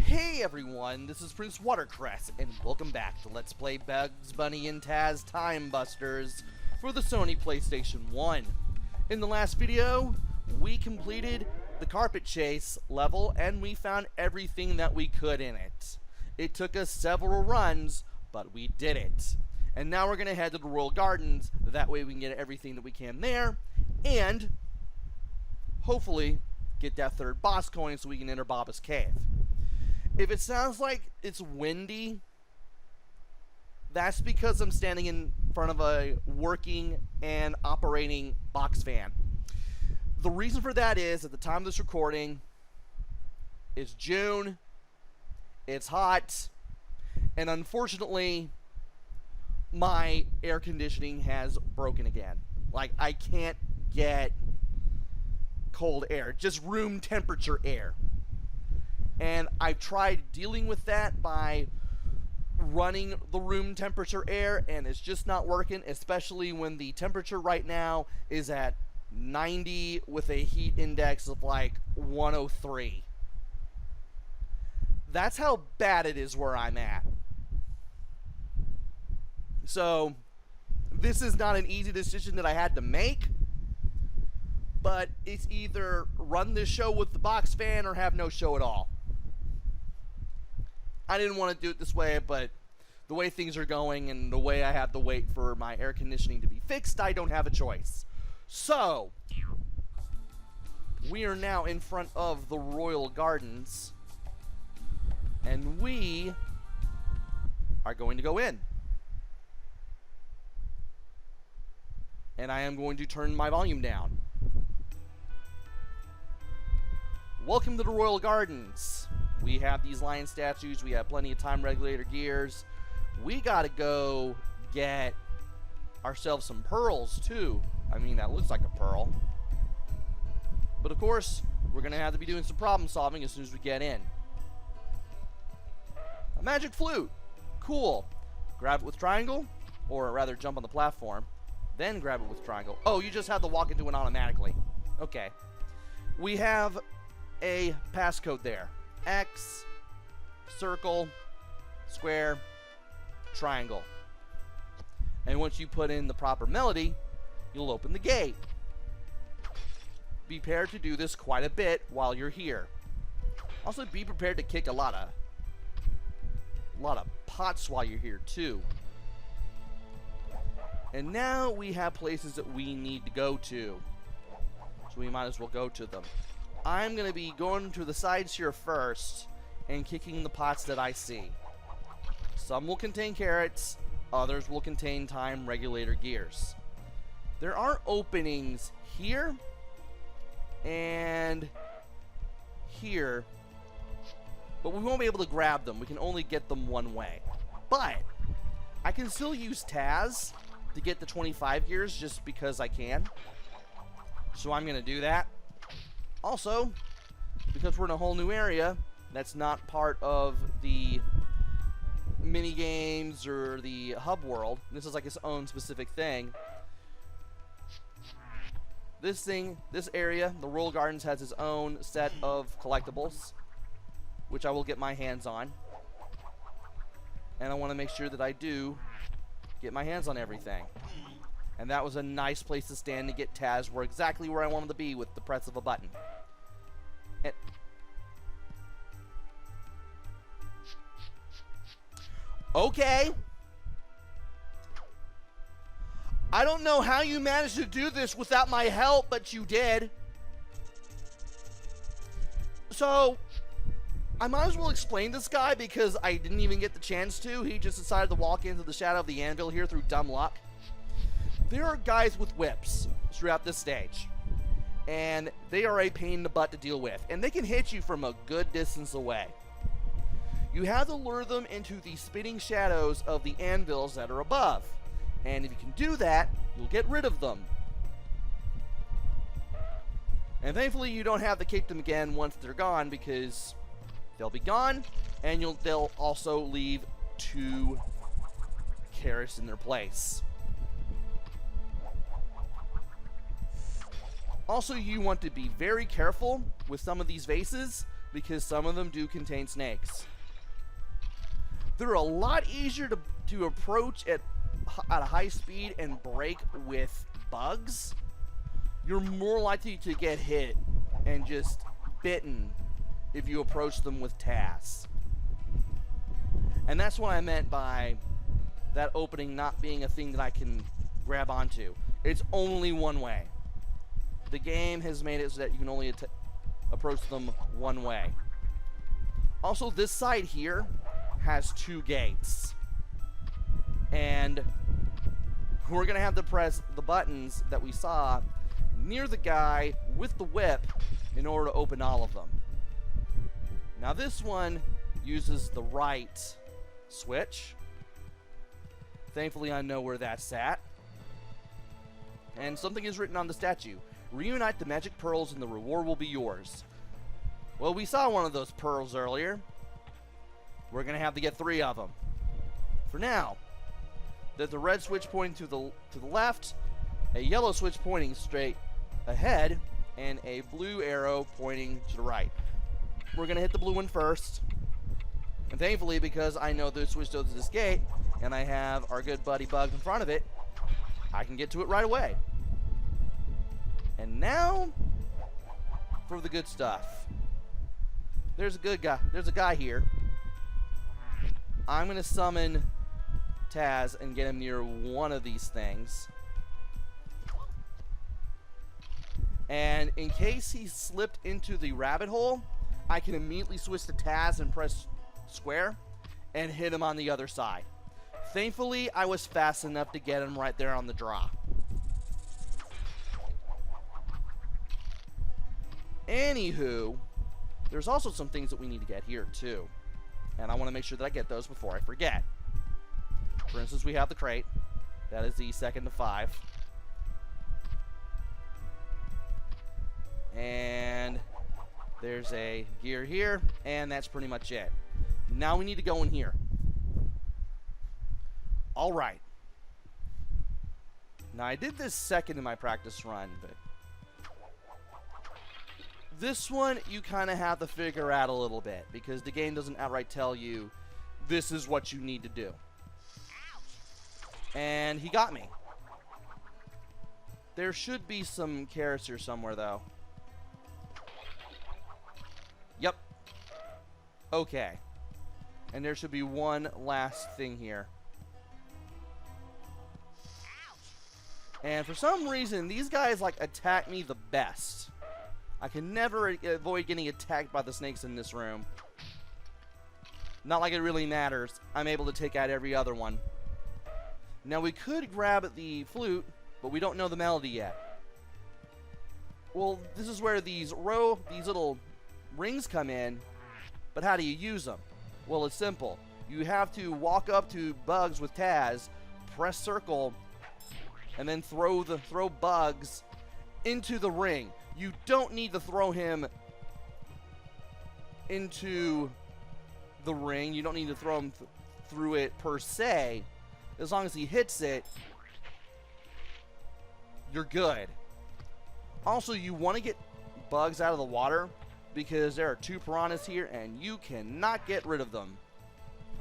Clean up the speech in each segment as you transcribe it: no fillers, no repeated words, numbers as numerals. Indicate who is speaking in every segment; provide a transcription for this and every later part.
Speaker 1: Hey everyone, this is PrinceWatercress, and welcome back to Let's Play Bugs Bunny and Taz Time Busters for the Sony PlayStation 1. In the last video, we completed the carpet chase level, and we found everything that we could in it. It took us several runs, but we did it. And now we're going to head to the Royal Gardens, that way we can get everything that we can there, and hopefully get that third boss coin so we can enter Baba's Cave. If it sounds like it's windy, that's because I'm standing in front of a working and operating box fan. The reason for that is, at the time of this recording, it's June, it's hot, and unfortunately, my air conditioning has broken again. Like, I can't get cold air, just room temperature air. And I've tried dealing with that by running the room temperature air, and it's just not working, especially when the temperature right now is at 90 with a heat index of like 103. That's how bad it is where I'm at. So, this is not an easy decision that I had to make, but it's either run this show with the box fan or have no show at all. I didn't want to do it this way, but the way things are going and the way I have to wait for my air conditioning to be fixed, I don't have a choice. So, we are now in front of the Royal Gardens, and we are going to go in. And I am going to turn my volume down. Welcome to the Royal Gardens. We have these lion statues, we have plenty of time regulator gears. We gotta go get ourselves some pearls too. I mean, that looks like a pearl. But of course, we're gonna have to be doing some problem solving as soon as we get in. A magic flute. Cool. Grab it with triangle, or rather jump on the platform, then grab it with triangle. Oh, you just have to walk into it automatically. Okay. We have a passcode there. X, circle, square, triangle. And once you put in the proper melody, you'll open the gate. Be prepared to do this quite a bit while you're here. Also, be prepared to kick a lot of pots while you're here too. And now we have places that we need to go to, so we might as well go to them. I'm going to be going to the sides here first and kicking the pots that I see. Some will contain carrots, others will contain time regulator gears. There are openings here and here, but we won't be able to grab them. We can only get them one way. But I can still use Taz to get the 25 gears just because I can. So I'm going to do that. Also, because we're in a whole new area that's not part of the mini games or the hub world, this is like its own specific thing. This area, the Royal Gardens, has its own set of collectibles, which I will get my hands on. And I want to make sure that I do get my hands on everything. And that was a nice place to stand to get Taz. We're exactly where I wanted to be with the press of a button. And okay. I don't know how you managed to do this without my help, but you did. So, I might as well explain this guy because I didn't even get the chance to. He just decided to walk into the shadow of the anvil here through dumb luck. There are guys with whips throughout this stage, and they are a pain in the butt to deal with, and they can hit you from a good distance away. You have to lure them into the spinning shadows of the anvils that are above, and if you can do that, you'll get rid of them. And thankfully you don't have to kick them again once they're gone, because they'll be gone, and they'll also leave 2 carrots in their place. Also, you want to be very careful with some of these vases because some of them do contain snakes. They're a lot easier to approach at a high speed and break with bugs. You're more likely to get hit and just bitten if you approach them with Taz. And that's what I meant by that opening not being a thing that I can grab onto. It's only one way. The game has made it so that you can only approach them one way. Also, this side here has 2 gates. And we're going to have to press the buttons that we saw near the guy with the whip in order to open all of them. Now this one uses the right switch. Thankfully I know where that's at. And something is written on the statue. Reunite the magic pearls and the reward will be yours. Well, we saw one of those pearls earlier. We're going to have to get 3 of them. For now, there's a red switch pointing to the left, a yellow switch pointing straight ahead, and a blue arrow pointing to the right. We're going to hit the blue one first. And thankfully, because I know the switch goes to this gate, and I have our good buddy Bug in front of it, I can get to it right away. And now, for the good stuff. There's a good guy. There's a guy here. I'm going to summon Taz and get him near one of these things. And in case he slipped into the rabbit hole, I can immediately switch to Taz and press square and hit him on the other side. Thankfully, I was fast enough to get him right there on the draw. Anywho, there's also some things that we need to get here too. And I want to make sure that I get those before I forget. For instance, we have the crate. That is the 2nd to 5. And there's a gear here. And that's pretty much it. Now we need to go in here. Alright. Now I did this second in my practice run, but this one you kind of have to figure out a little bit because the game doesn't outright tell you this is what you need to do. And he got me. There should be some carrots here somewhere though. Yep. Okay. And there should be one last thing here. And for some reason these guys like attack me the best. I can never avoid getting attacked by the snakes in this room. Not like it really matters. I'm able to take out every other one. Now we could grab the flute, but we don't know the melody yet. Well, this is where these little rings come in, but how do you use them? Well, it's simple. You have to walk up to bugs with Taz, press circle, and then throw bugs into the ring. You don't need to throw him into the ring. You don't need to throw him through it per se. As long as he hits it, you're good. Also, you want to get bugs out of the water because there are 2 piranhas here and you cannot get rid of them.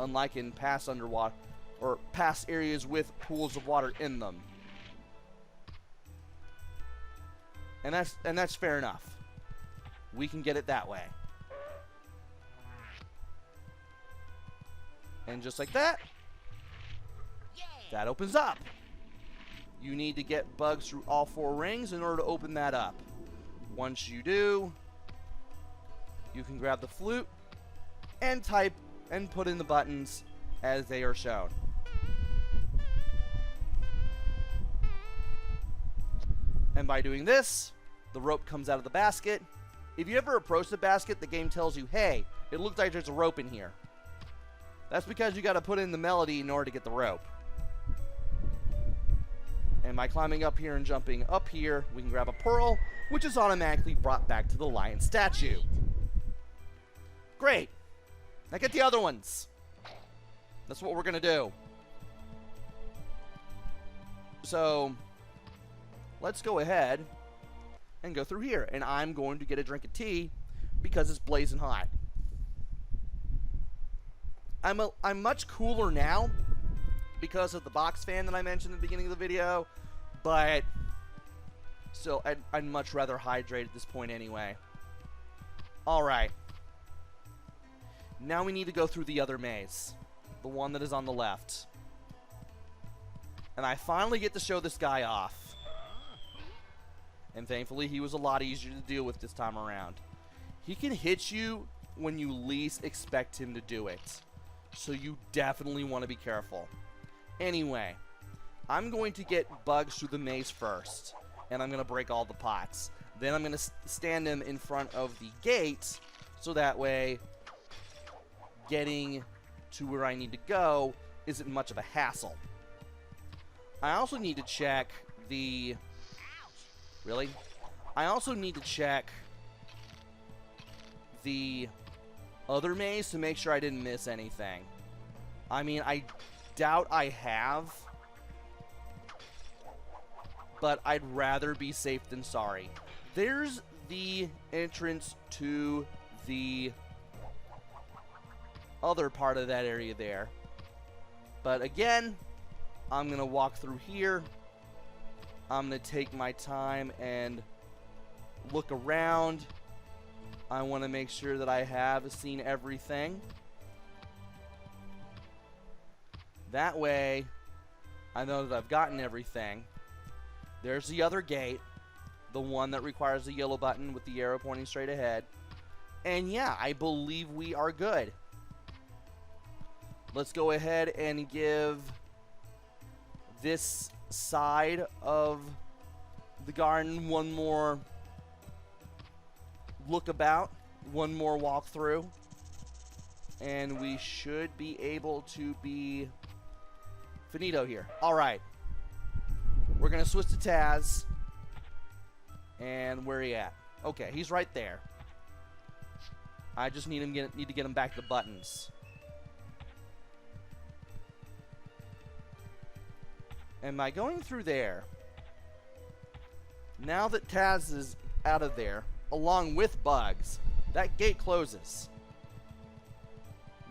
Speaker 1: Unlike in past underwater or past areas with pools of water in them. And that's fair enough. We can get it that way. And just like that, that opens up. You need to get bugs through all 4 rings in order to open that up. Once you do, you can grab the flute and type and put in the buttons as they are shown. And by doing this, the rope comes out of the basket. If you ever approach the basket, the game tells you, hey, it looks like there's a rope in here. That's because you got to put in the melody in order to get the rope. And by climbing up here and jumping up here, we can grab a pearl, which is automatically brought back to the lion statue. Great. Now get the other ones. That's what we're going to do. So let's go ahead and go through here. And I'm going to get a drink of tea because it's blazing hot. I'm much cooler now because of the box fan that I mentioned at the beginning of the video, but still, I'd much rather hydrate at this point anyway. Alright. Now we need to go through the other maze. The one that is on the left. And I finally get to show this guy off. And thankfully, he was a lot easier to deal with this time around. He can hit you when you least expect him to do it. So you definitely want to be careful. Anyway, I'm going to get bugs through the maze first. And I'm going to break all the pots. Then I'm going to stand him in front of the gate. So that way, getting to where I need to go isn't much of a hassle. I also need to check the... Really? I also need to check the other maze to make sure I didn't miss anything. I mean, I doubt I have, but I'd rather be safe than sorry. There's the entrance to the other part of that area there. But again, I'm going to walk through here. I'm going to take my time and look around. I want to make sure that I have seen everything. That way, I know that I've gotten everything. There's the other gate. The one that requires the yellow button with the arrow pointing straight ahead. And yeah, I believe we are good. Let's go ahead and give this side of the garden one more look about, one more walkthrough, and we should be able to be finito here. Alright, we're gonna switch to Taz. And where he at? Okay, he's right there. I just need to get him back to buttons. And by going through there, now that Taz is out of there, along with bugs, that gate closes.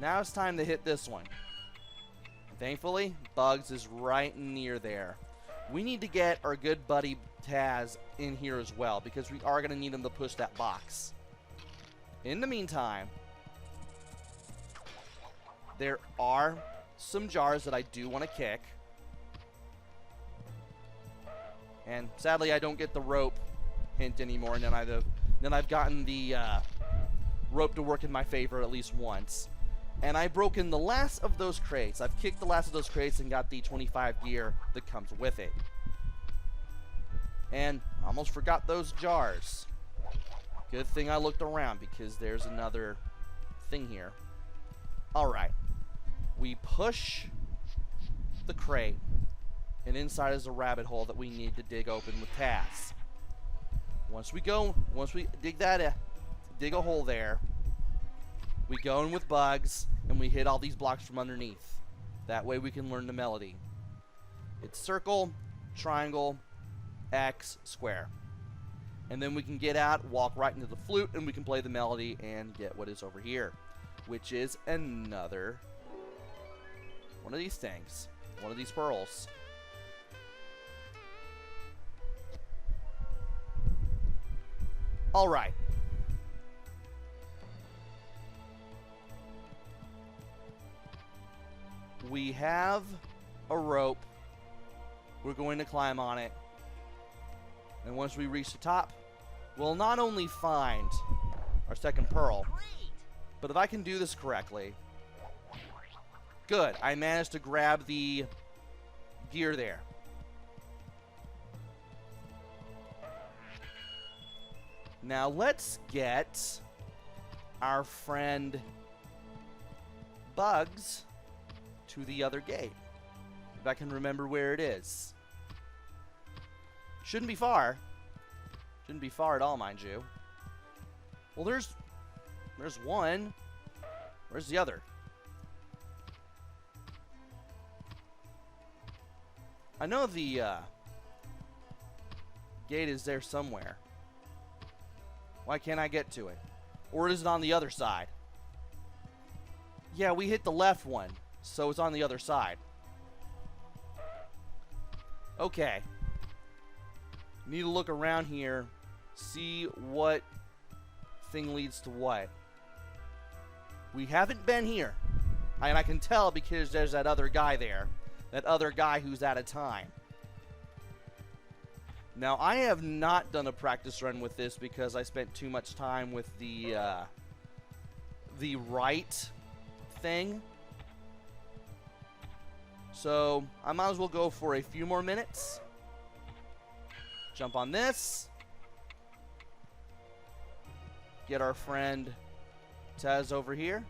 Speaker 1: Now it's time to hit this one. Thankfully, bugs is right near there. We need to get our good buddy Taz in here as well, because we are going to need him to push that box. In the meantime, there are some jars that I do want to kick. And sadly, I don't get the rope hint anymore, and then I've gotten the rope to work in my favor at least once. And I've broken the last of those crates. I've kicked the last of those crates and got the 25 gear that comes with it. And I almost forgot those jars. Good thing I looked around, because there's another thing here. Alright. We push the crate, and inside is a rabbit hole that we need to dig open with Taz. Once we dig a hole there, we go in with bugs, and we hit all these blocks from underneath. That way we can learn the melody. It's circle, triangle, X, square. And then we can get out, walk right into the flute, and we can play the melody and get what is over here, which is another one of these things. One of these pearls. Alright. We have a rope. We're going to climb on it. And once we reach the top, we'll not only find our second pearl, but if I can do this correctly... Good, I managed to grab the gear there. Now let's get our friend Bugs to the other gate. If I can remember where it is. Shouldn't be far. Shouldn't be far at all, mind you. Well, there's one. Where's the other? I know the gate is there somewhere. Why can't I get to it? Or is it on the other side? Yeah, we hit the left one, so it's on the other side. Okay. Need to look around here, see what thing leads to what. We haven't been here. And I can tell because there's that other guy there. That other guy who's out of time. Now, I have not done a practice run with this because I spent too much time with the right thing. So, I might as well go for a few more minutes. Jump on this. Get our friend Tez over here.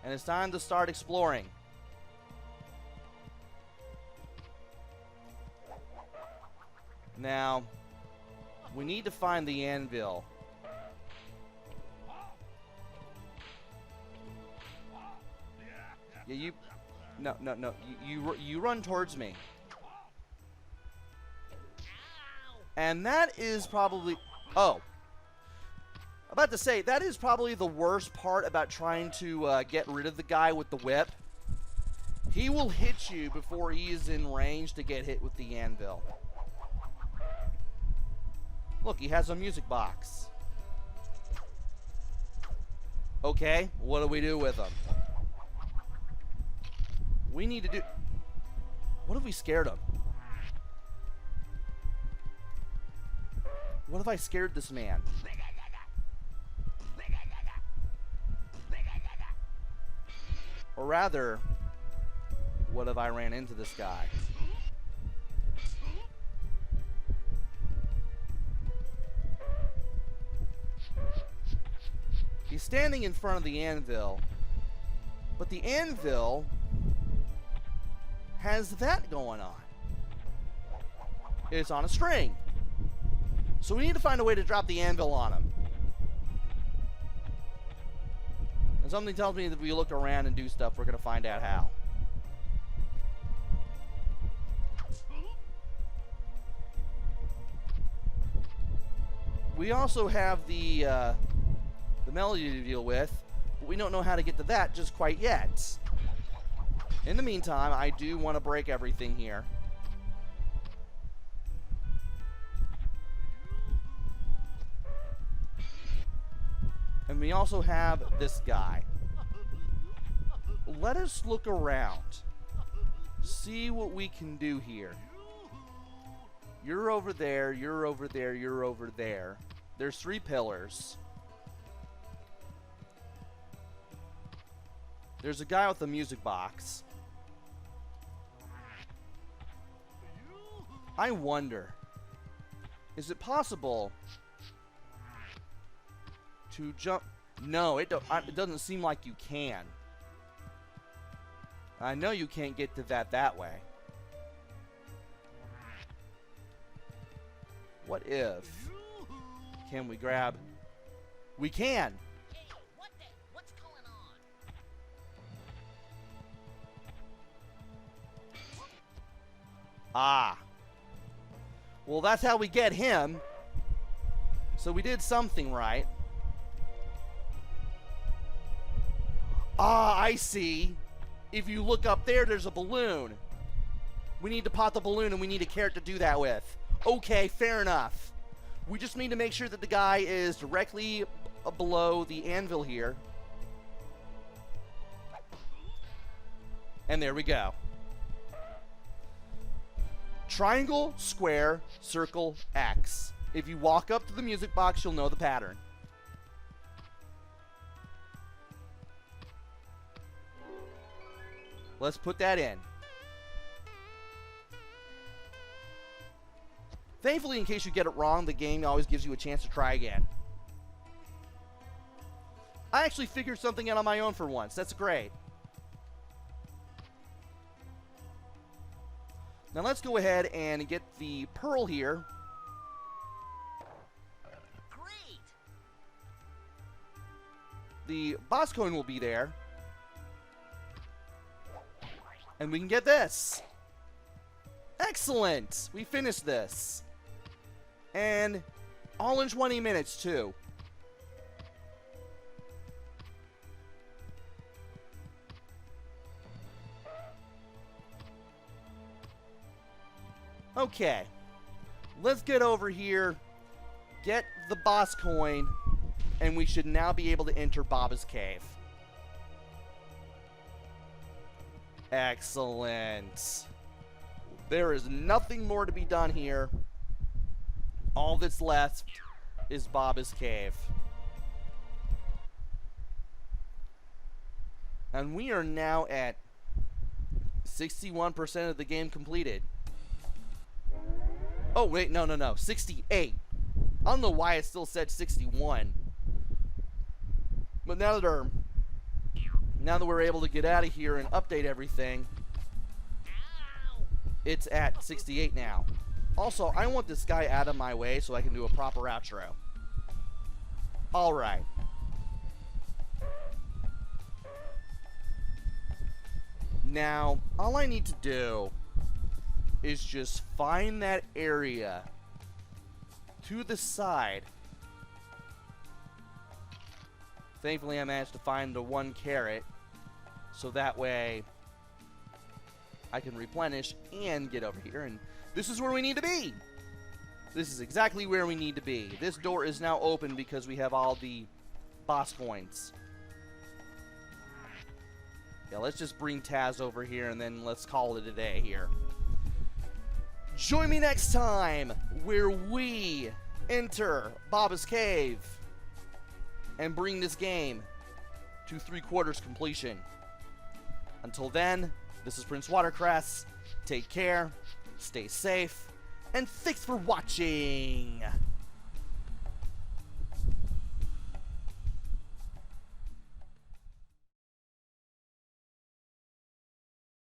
Speaker 1: And it's time to start exploring. Now, we need to find the anvil. Yeah, you... No. You run towards me. And that is probably... Oh. I'm about to say, that is probably the worst part about trying to get rid of the guy with the whip. He will hit you before he is in range to get hit with the anvil. Look, he has a music box. Okay, what do we do with him? We need to do... What if we scared him? What if I scared this man? Or rather, what if I ran into this guy? He's standing in front of the anvil, but the anvil has that going on. It's on a string. So we need to find a way to drop the anvil on him. And something tells me that if we look around and do stuff, we're going to find out how. We also have the melody to deal with, but we don't know how to get to that just quite yet. In the meantime, I do want to break everything here. And we also have this guy. Let us look around. See what we can do here. You're over there, you're over there, you're over there. There's 3 pillars. There's a guy with a music box. I wonder, is it possible to jump? No, it doesn't seem like you can. I know you can't get to that way. What if? Can we grab? We can!
Speaker 2: Hey, what's going on?
Speaker 1: Ah. Well, that's how we get him. So we did something right. Ah, I see. If you look up there, there's a balloon. We need to pop the balloon and we need a carrot to do that with. Okay, fair enough. We just need to make sure that the guy is directly below the anvil here. And there we go. Triangle, square, circle, X. If you walk up to the music box, you'll know the pattern. Let's put that in. Thankfully, in case you get it wrong, the game always gives you a chance to try again. I actually figured something out on my own for once. That's great. Now let's go ahead and get the pearl here.
Speaker 2: Great.
Speaker 1: The boss coin will be there. And we can get this. Excellent. We finished this. And all in 20 minutes, too. Okay. Let's get over here, get the boss coin, and we should now be able to enter Baba's Cave. Excellent. There is nothing more to be done here. All that's left is Baba's Cave. And we are now at 61% of the game completed. Oh, wait, no. 68. I don't know why it still said 61. But now that we're able to get out of here and update everything,
Speaker 2: Ow!
Speaker 1: it's at 68 now. Also, I want this guy out of my way so I can do a proper outro. Alright. Now, all I need to do is just find that area to the side. Thankfully, I managed to find the 1 carrot, so that way I can replenish and get over here, and this is where we need to be. This is exactly where we need to be. This door is now open because we have all the boss coins. Yeah, let's just bring Taz over here, and then let's call it a day here. Join me next time, where we enter Baba's Cave and bring this game to 3/4 completion. Until then, this is PrinceWatercress. Take care, stay safe, and thanks for watching.